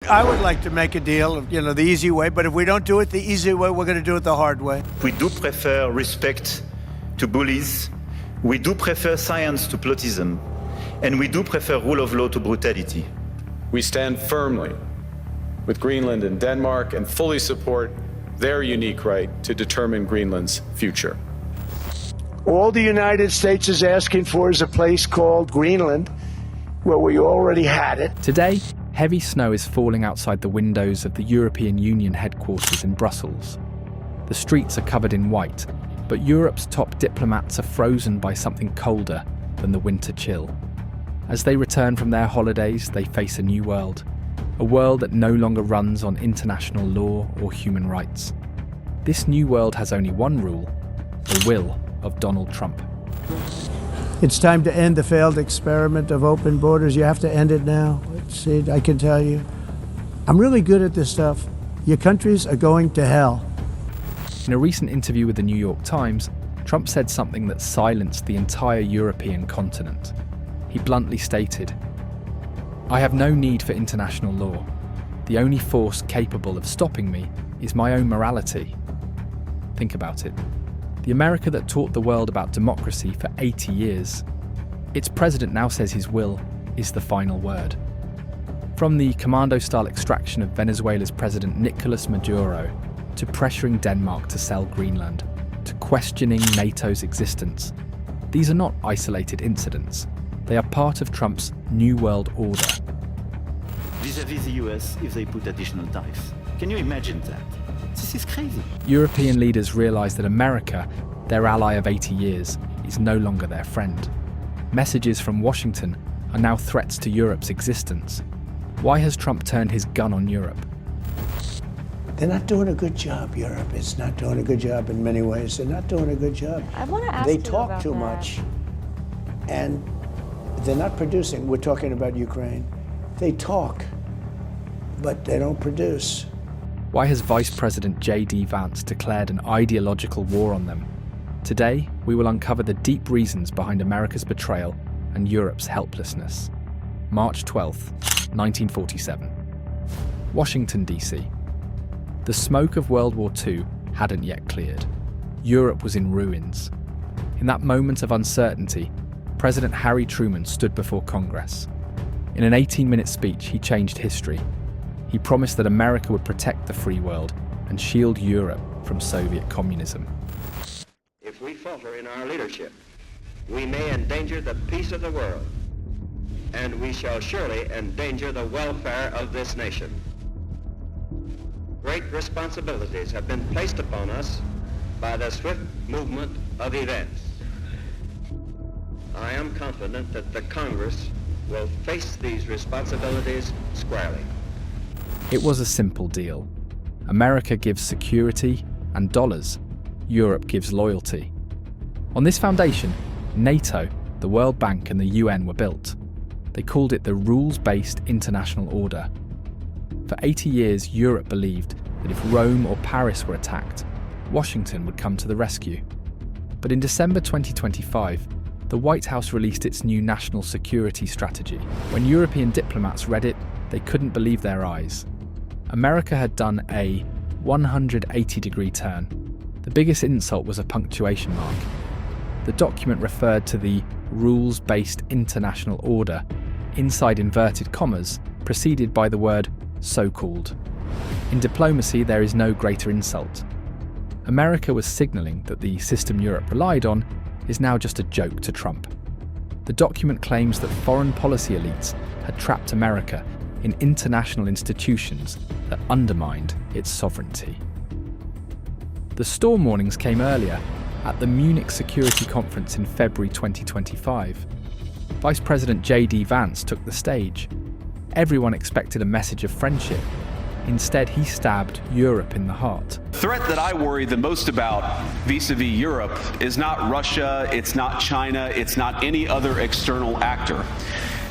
I would like to make a deal, the easy way, but if we don't do it the easy way, we're going to do it the hard way. We do prefer respect to bullies, we do prefer science to plotism, and we do prefer rule of law to brutality. We stand firmly with Greenland and Denmark and fully support their unique right to determine Greenland's future. All the United States is asking for is a place called Greenland, where we already had it. Today, heavy snow is falling outside the windows of the European Union headquarters in Brussels. The streets are covered in white, but Europe's top diplomats are frozen by something colder than the winter chill. As they return from their holidays, they face a new world. A world that no longer runs on international law or human rights. This new world has only one rule: the will of Donald Trump. It's time to end the failed experiment of open borders. You have to end it now. See, I can tell you, I'm really good at this stuff. Your countries are going to hell. In a recent interview with the New York Times, Trump said something that silenced the entire European continent. He bluntly stated, "I have no need for international law. The only force capable of stopping me is my own morality." Think about it. The America that taught the world about democracy for 80 years. Its president now says his will is the final word. From the commando-style extraction of Venezuela's President Nicolas Maduro, to pressuring Denmark to sell Greenland, to questioning NATO's existence. These are not isolated incidents. They are part of Trump's New World Order. Vis-à-vis the US if they put additional tariffs. Can you imagine that? This is crazy. European leaders realise that America, their ally of 80 years, is no longer their friend. Messages from Washington are now threats to Europe's existence. Why has Trump turned his gun on Europe? They're not doing a good job, Europe. It's not doing a good job in many ways. They're not doing a good job. I want to ask They you talk about too that. much, and they're not producing. We're talking about Ukraine. They talk, but they don't produce. Why has Vice President J.D. Vance declared an ideological war on them? Today, we will uncover the deep reasons behind America's betrayal and Europe's helplessness. March 12th, 1947. Washington, D.C. The smoke of World War II hadn't yet cleared. Europe was in ruins. In that moment of uncertainty, President Harry Truman stood before Congress. In an 18-minute speech, he changed history. He promised that America would protect the free world and shield Europe from Soviet communism. If we falter in our leadership, we may endanger the peace of the world, and we shall surely endanger the welfare of this nation. Great responsibilities have been placed upon us by the swift movement of events. I am confident that the Congress will face these responsibilities squarely. It was a simple deal. America gives security and dollars. Europe gives loyalty. On this foundation, NATO, the World Bank and the UN were built. They called it the rules-based international order. For 80 years, Europe believed that if Rome or Paris were attacked, Washington would come to the rescue. But in December 2025, the White House released its new national security strategy. When European diplomats read it, they couldn't believe their eyes. America had done a 180-degree turn. The biggest insult was a punctuation mark. The document referred to the rules-based international order, inside inverted commas, preceded by the word so-called. In diplomacy, there is no greater insult. America was signalling that the system Europe relied on is now just a joke to Trump. The document claims that foreign policy elites had trapped America in international institutions that undermined its sovereignty. The storm warnings came earlier, at the Munich Security Conference in February 2025. Vice President J.D. Vance took the stage. Everyone expected a message of friendship. Instead, he stabbed Europe in the heart. The threat that I worry the most about vis-a-vis Europe is not Russia, it's not China, it's not any other external actor.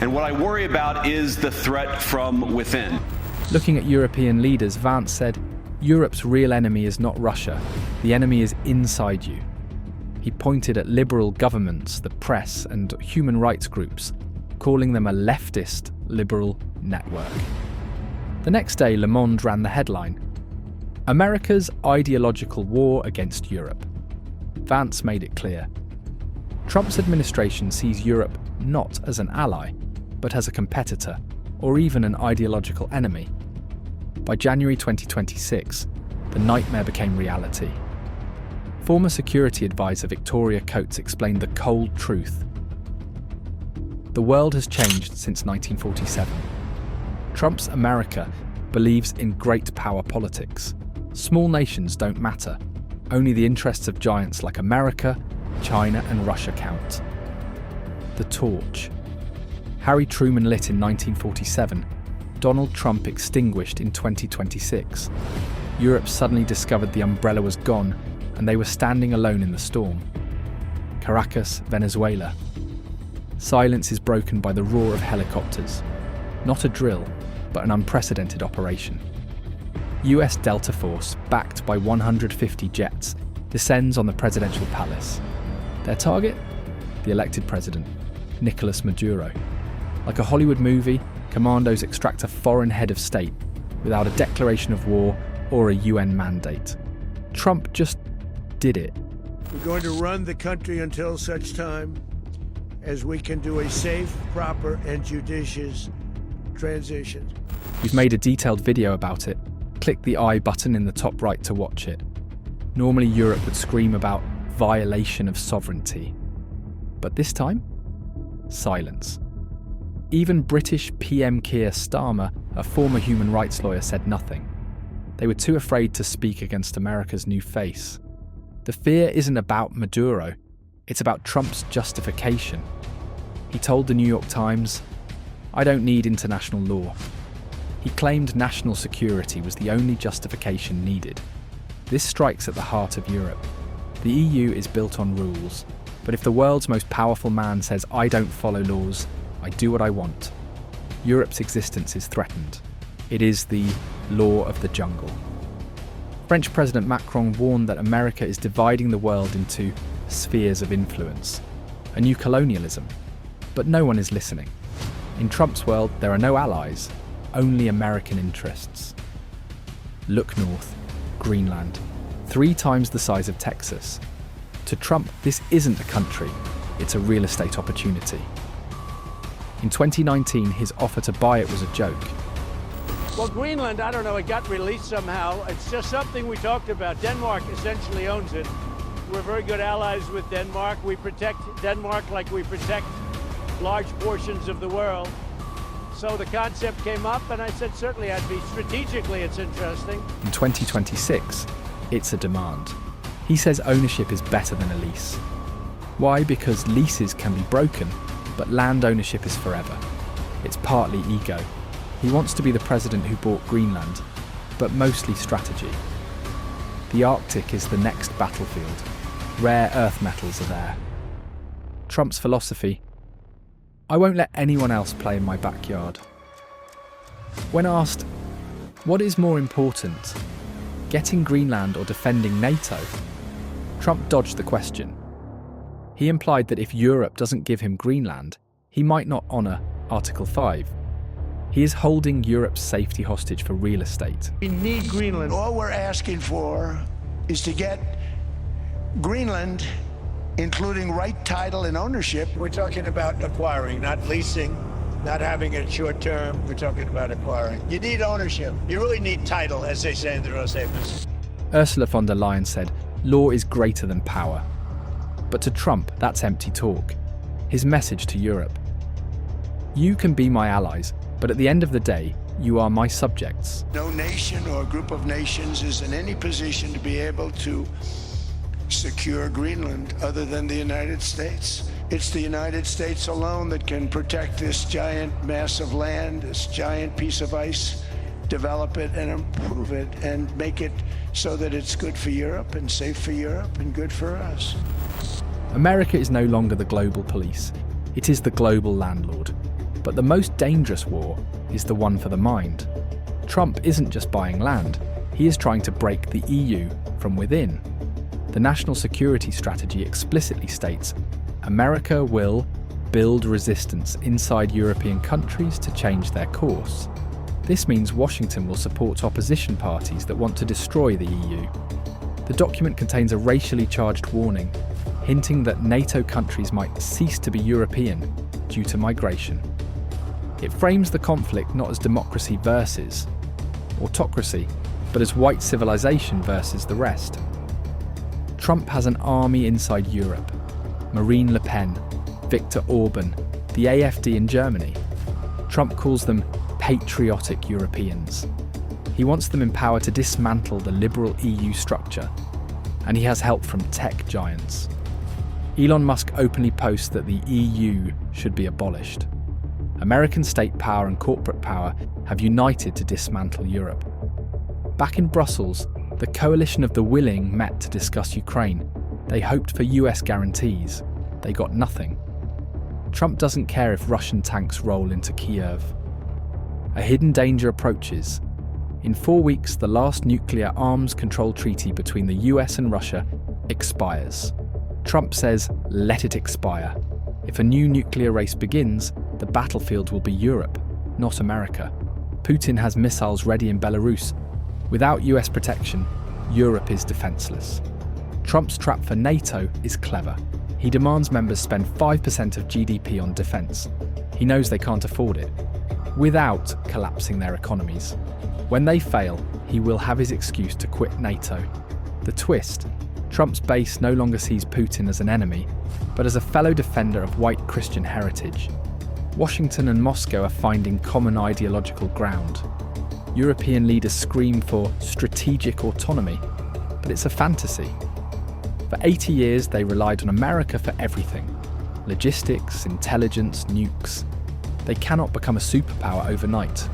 And what I worry about is the threat from within. Looking at European leaders, Vance said, "Europe's real enemy is not Russia. The enemy is inside you." He pointed at liberal governments, the press, and human rights groups, calling them a leftist liberal network. The next day, Le Monde ran the headline, "America's ideological war against Europe." Vance made it clear. Trump's administration sees Europe not as an ally, but as a competitor, or even an ideological enemy. By January 2026, the nightmare became reality. Former security advisor Victoria Coates explained the cold truth. The world has changed since 1947. Trump's America believes in great power politics. Small nations don't matter. Only the interests of giants like America, China, and Russia count. The torch. Harry Truman lit in 1947. Donald Trump extinguished in 2026. Europe suddenly discovered the umbrella was gone and they were standing alone in the storm. Caracas, Venezuela. Silence is broken by the roar of helicopters. Not a drill, but an unprecedented operation. US Delta Force, backed by 150 jets, descends on the presidential palace. Their target? The elected president, Nicolas Maduro. Like a Hollywood movie, commandos extract a foreign head of state without a declaration of war or a UN mandate. Trump just did it. We're going to run the country until such time as we can do a safe, proper, and judicious transition. We've made a detailed video about it. Click the I button in the top right to watch it. Normally Europe would scream about violation of sovereignty. But this time, silence. Even British PM Keir Starmer, a former human rights lawyer, said nothing. They were too afraid to speak against America's new face. The fear isn't about Maduro, it's about Trump's justification. He told the New York Times, "I don't need international law." He claimed national security was the only justification needed. This strikes at the heart of Europe. The EU is built on rules, but if the world's most powerful man says, "I don't follow laws, I do what I want," Europe's existence is threatened. It is the law of the jungle. French President Macron warned that America is dividing the world into spheres of influence, a new colonialism. But no one is listening. In Trump's world, there are no allies, only American interests. Look north, Greenland, 3 times the size of Texas. To Trump, this isn't a country, it's a real estate opportunity. In 2019, his offer to buy it was a joke. Well, Greenland, I don't know, it got released somehow. It's just something we talked about. Denmark essentially owns it. We're very good allies with Denmark. We protect Denmark like we protect large portions of the world. So the concept came up, and I said, certainly I'd be, strategically it's interesting. In 2026, it's a demand. He says ownership is better than a lease. Why? Because leases can be broken, but land ownership is forever. It's partly ego. He wants to be the president who bought Greenland, but mostly strategy. The Arctic is the next battlefield. Rare earth metals are there. Trump's philosophy: I won't let anyone else play in my backyard. When asked, what is more important, getting Greenland or defending NATO? Trump dodged the question. He implied that if Europe doesn't give him Greenland, he might not honour Article 5. He is holding Europe's safety hostage for real estate. We need Greenland. All we're asking for is to get Greenland, including right title and ownership. We're talking about acquiring, not leasing, not having it short term. We're talking about acquiring. You need ownership. You really need title, as they say in the Rose Papers. Ursula von der Leyen said, law is greater than power. But to Trump, that's empty talk. His message to Europe: you can be my allies, but at the end of the day, you are my subjects. No nation or group of nations is in any position to be able to secure Greenland other than the United States. It's the United States alone that can protect this giant mass of land, this giant piece of ice, develop it and improve it and make it so that it's good for Europe and safe for Europe and good for us. America is no longer the global police. It is the global landlord. But the most dangerous war is the one for the mind. Trump isn't just buying land, he is trying to break the EU from within. The national security strategy explicitly states America will build resistance inside European countries to change their course. This means Washington will support opposition parties that want to destroy the EU. The document contains a racially charged warning, hinting that NATO countries might cease to be European due to migration. It frames the conflict not as democracy versus autocracy, but as white civilization versus the rest. Trump has an army inside Europe. Marine Le Pen, Viktor Orban, the AfD in Germany. Trump calls them patriotic Europeans. He wants them in power to dismantle the liberal EU structure, and he has help from tech giants. Elon Musk openly posts that the EU should be abolished. American state power and corporate power have united to dismantle Europe. Back in Brussels, the coalition of the willing met to discuss Ukraine. They hoped for US guarantees. They got nothing. Trump doesn't care if Russian tanks roll into Kiev. A hidden danger approaches. In 4 weeks, the last nuclear arms control treaty between the US and Russia expires. Trump says, let it expire. If a new nuclear race begins, the battlefield will be Europe, not America. Putin has missiles ready in Belarus. Without US protection, Europe is defenseless. Trump's trap for NATO is clever. He demands members spend 5% of GDP on defence. He knows they can't afford it, without collapsing their economies. When they fail, he will have his excuse to quit NATO. The twist: Trump's base no longer sees Putin as an enemy, but as a fellow defender of white Christian heritage. Washington and Moscow are finding common ideological ground. European leaders scream for strategic autonomy, but it's a fantasy. For 80 years, they relied on America for everything: logistics, intelligence, nukes. They cannot become a superpower overnight.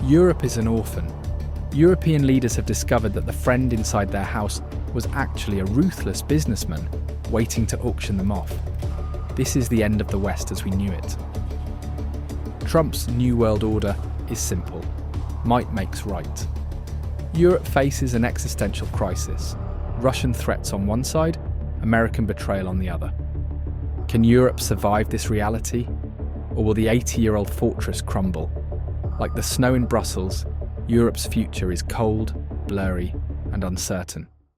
Europe is an orphan. European leaders have discovered that the friend inside their house was actually a ruthless businessman waiting to auction them off. This is the end of the West as we knew it. Trump's New World Order is simple. Might makes right. Europe faces an existential crisis. Russian threats on one side, American betrayal on the other. Can Europe survive this reality? Or will the 80-year-old fortress crumble? Like the snow in Brussels, Europe's future is cold, blurry, and uncertain.